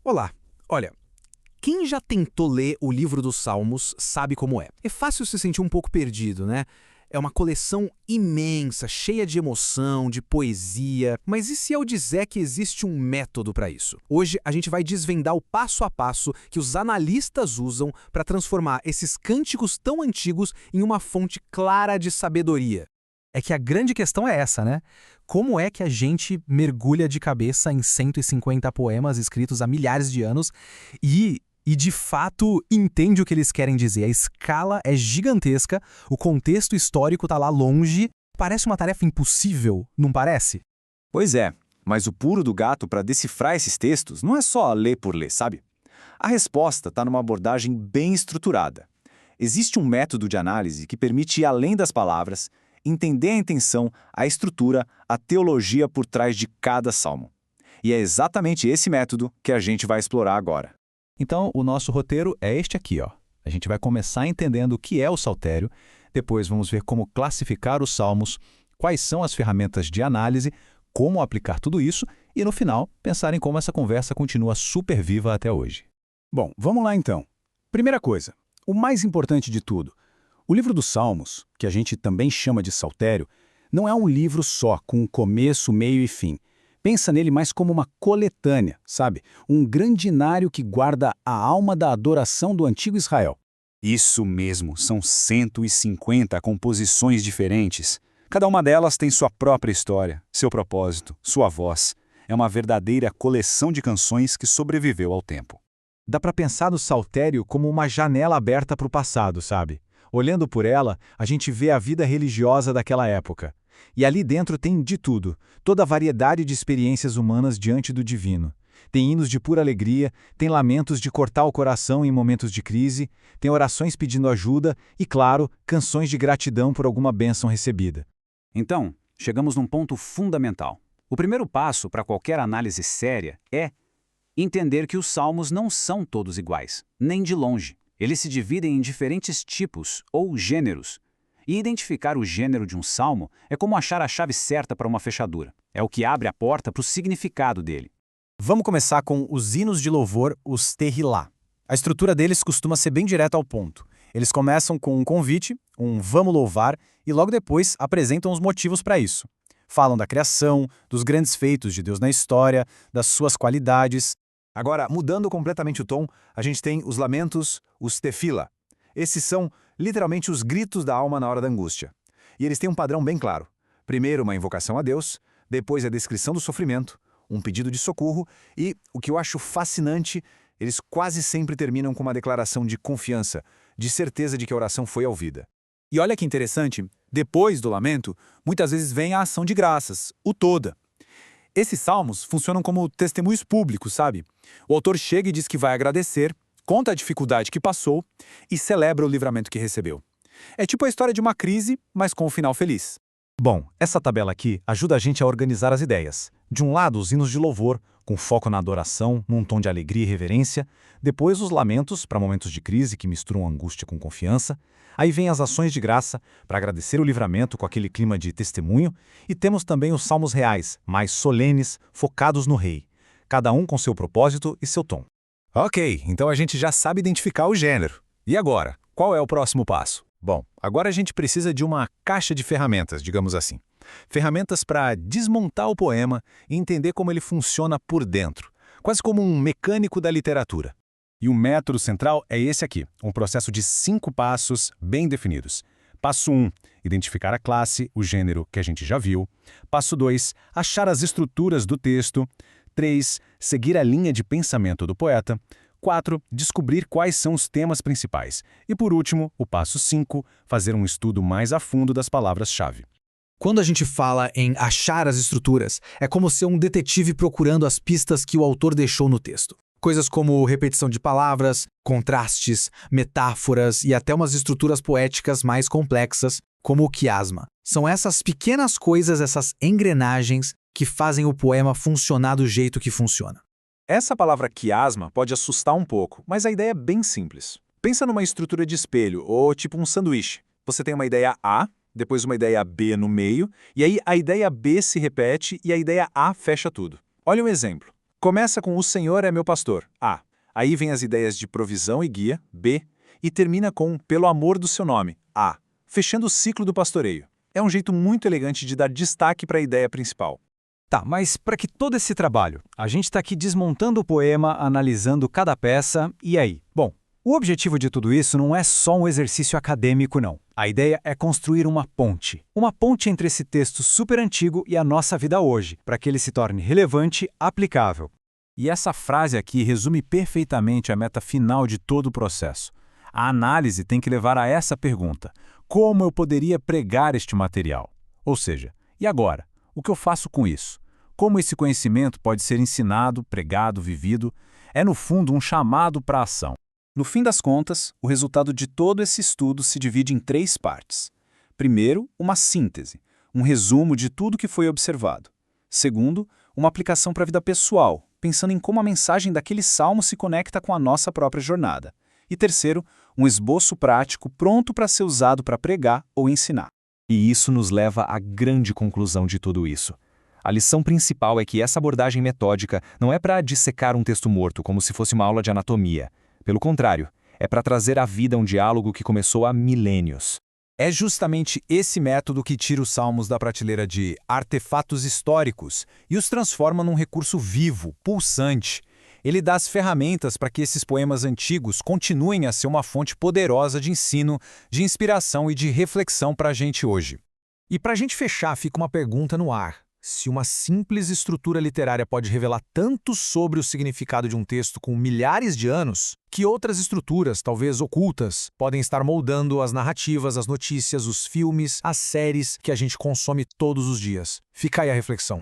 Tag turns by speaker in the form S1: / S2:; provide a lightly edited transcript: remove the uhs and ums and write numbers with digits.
S1: Olá, olha, quem já tentou ler o livro dos Salmos sabe como é. É fácil se sentir um pouco perdido, né? É uma coleção imensa, cheia de emoção, de poesia. Mas e se eu disser que existe um método para isso? Hoje a gente vai desvendar o passo a passo que os analistas usam para transformar esses cânticos tão antigos em uma fonte clara de sabedoria.
S2: É que a grande questão é essa, né? Como é que a gente mergulha de cabeça em 150 poemas escritos há milhares de anos e de fato entende o que eles querem dizer? A escala é gigantesca, o contexto histórico está lá longe. Parece uma tarefa impossível, não parece?
S3: Pois é, mas o pulo do gato para decifrar esses textos não é só ler por ler, sabe? A resposta está numa abordagem bem estruturada. Existe um método de análise que permite ir além das palavras, entender a intenção, a estrutura, a teologia por trás de cada salmo. E é exatamente esse método que a gente vai explorar agora.
S4: Então, o nosso roteiro é este aqui, ó. A gente vai começar entendendo o que é o saltério, depois vamos ver como classificar os salmos, quais são as ferramentas de análise, como aplicar tudo isso e, no final, pensar em como essa conversa continua super viva até hoje.
S5: Bom, vamos lá então. Primeira coisa, o mais importante de tudo. O livro dos Salmos, que a gente também chama de saltério, não é um livro só, com um começo, meio e fim. Pensa nele mais como uma coletânea, sabe? Um grandinário que guarda a alma da adoração do antigo Israel.
S3: Isso mesmo, são 150 composições diferentes. Cada uma delas tem sua própria história, seu propósito, sua voz. É uma verdadeira coleção de canções que sobreviveu ao tempo.
S4: Dá para pensar no saltério como uma janela aberta para o passado, sabe? Olhando por ela, a gente vê a vida religiosa daquela época. E ali dentro tem de tudo, toda a variedade de experiências humanas diante do divino. Tem hinos de pura alegria, tem lamentos de cortar o coração em momentos de crise, tem orações pedindo ajuda e, claro, canções de gratidão por alguma bênção recebida.
S6: Então, chegamos num ponto fundamental. O primeiro passo para qualquer análise séria é entender que os salmos não são todos iguais, nem de longe. Eles se dividem em diferentes tipos ou gêneros. E identificar o gênero de um salmo é como achar a chave certa para uma fechadura. É o que abre a porta para o significado dele.
S2: Vamos começar com os hinos de louvor, os Tehilá. A estrutura deles costuma ser bem direta ao ponto. Eles começam com um convite, um vamos louvar, e logo depois apresentam os motivos para isso. Falam da criação, dos grandes feitos de Deus na história, das suas qualidades.
S7: Agora, mudando completamente o tom, a gente tem os lamentos, os tefila. Esses são literalmente os gritos da alma na hora da angústia. E eles têm um padrão bem claro. Primeiro, uma invocação a Deus, depois a descrição do sofrimento, um pedido de socorro e, o que eu acho fascinante, eles quase sempre terminam com uma declaração de confiança, de certeza de que a oração foi ouvida.
S5: E olha que interessante, depois do lamento, muitas vezes vem a ação de graças, o toda. Esses salmos funcionam como testemunhos públicos, sabe? O autor chega e diz que vai agradecer, conta a dificuldade que passou e celebra o livramento que recebeu. É tipo a história de uma crise, mas com um final feliz.
S4: Bom, essa tabela aqui ajuda a gente a organizar as ideias. De um lado, os hinos de louvor, com foco na adoração, num tom de alegria e reverência. Depois, os lamentos, para momentos de crise que misturam angústia com confiança. Aí vem as ações de graça, para agradecer o livramento com aquele clima de testemunho. E temos também os salmos reais, mais solenes, focados no rei. Cada um com seu propósito e seu tom.
S7: Ok, então a gente já sabe identificar o gênero. E agora, qual é o próximo passo? Bom, agora a gente precisa de uma caixa de ferramentas, digamos assim. Ferramentas para desmontar o poema e entender como ele funciona por dentro, quase como um mecânico da literatura.
S5: E o método central é esse aqui, um processo de 5 passos bem definidos. Passo 1, identificar a classe, o gênero que a gente já viu. Passo 2, achar as estruturas do texto. 3, seguir a linha de pensamento do poeta. 4, descobrir quais são os temas principais. E por último, o passo 5, fazer um estudo mais a fundo das palavras-chave.
S1: Quando a gente fala em achar as estruturas, é como ser um detetive procurando as pistas que o autor deixou no texto. Coisas como repetição de palavras, contrastes, metáforas e até umas estruturas poéticas mais complexas, como o quiasma. São essas pequenas coisas, essas engrenagens, que fazem o poema funcionar do jeito que funciona.
S7: Essa palavra quiasma pode assustar um pouco, mas a ideia é bem simples. Pensa numa estrutura de espelho, ou tipo um sanduíche. Você tem uma ideia A, depois uma ideia B no meio, e aí a ideia B se repete e a ideia A fecha tudo. Olha um exemplo.
S3: Começa com o Senhor é meu pastor, A. Aí vem as ideias de provisão e guia, B. E termina com pelo amor do seu nome, A. Fechando o ciclo do pastoreio. É um jeito muito elegante de dar destaque para a ideia principal.
S4: Tá, mas para que todo esse trabalho? A gente está aqui desmontando o poema, analisando cada peça, e aí? Bom, o objetivo de tudo isso não é só um exercício acadêmico, não. A ideia é construir uma ponte. Uma ponte entre esse texto super antigo e a nossa vida hoje, para que ele se torne relevante, aplicável.
S5: E essa frase aqui resume perfeitamente a meta final de todo o processo. A análise tem que levar a essa pergunta: como eu poderia pregar este material? Ou seja, e agora? O que eu faço com isso? Como esse conhecimento pode ser ensinado, pregado, vivido? É, no fundo, um chamado para a ação. No fim das contas, o resultado de todo esse estudo se divide em 3 partes. Primeiro, uma síntese, um resumo de tudo que foi observado. Segundo, uma aplicação para a vida pessoal, pensando em como a mensagem daquele salmo se conecta com a nossa própria jornada. E terceiro, um esboço prático pronto para ser usado para pregar ou ensinar.
S8: E isso nos leva à grande conclusão de tudo isso. A lição principal é que essa abordagem metódica não é para dissecar um texto morto como se fosse uma aula de anatomia. Pelo contrário, é para trazer à vida um diálogo que começou há milênios.
S7: É justamente esse método que tira os salmos da prateleira de artefatos históricos e os transforma num recurso vivo, pulsante. Ele dá as ferramentas para que esses poemas antigos continuem a ser uma fonte poderosa de ensino, de inspiração e de reflexão para a gente hoje. E para a gente fechar, fica uma pergunta no ar. Se uma simples estrutura literária pode revelar tanto sobre o significado de um texto com milhares de anos, que outras estruturas, talvez ocultas, podem estar moldando as narrativas, as notícias, os filmes, as séries que a gente consome todos os dias? Fica aí a reflexão.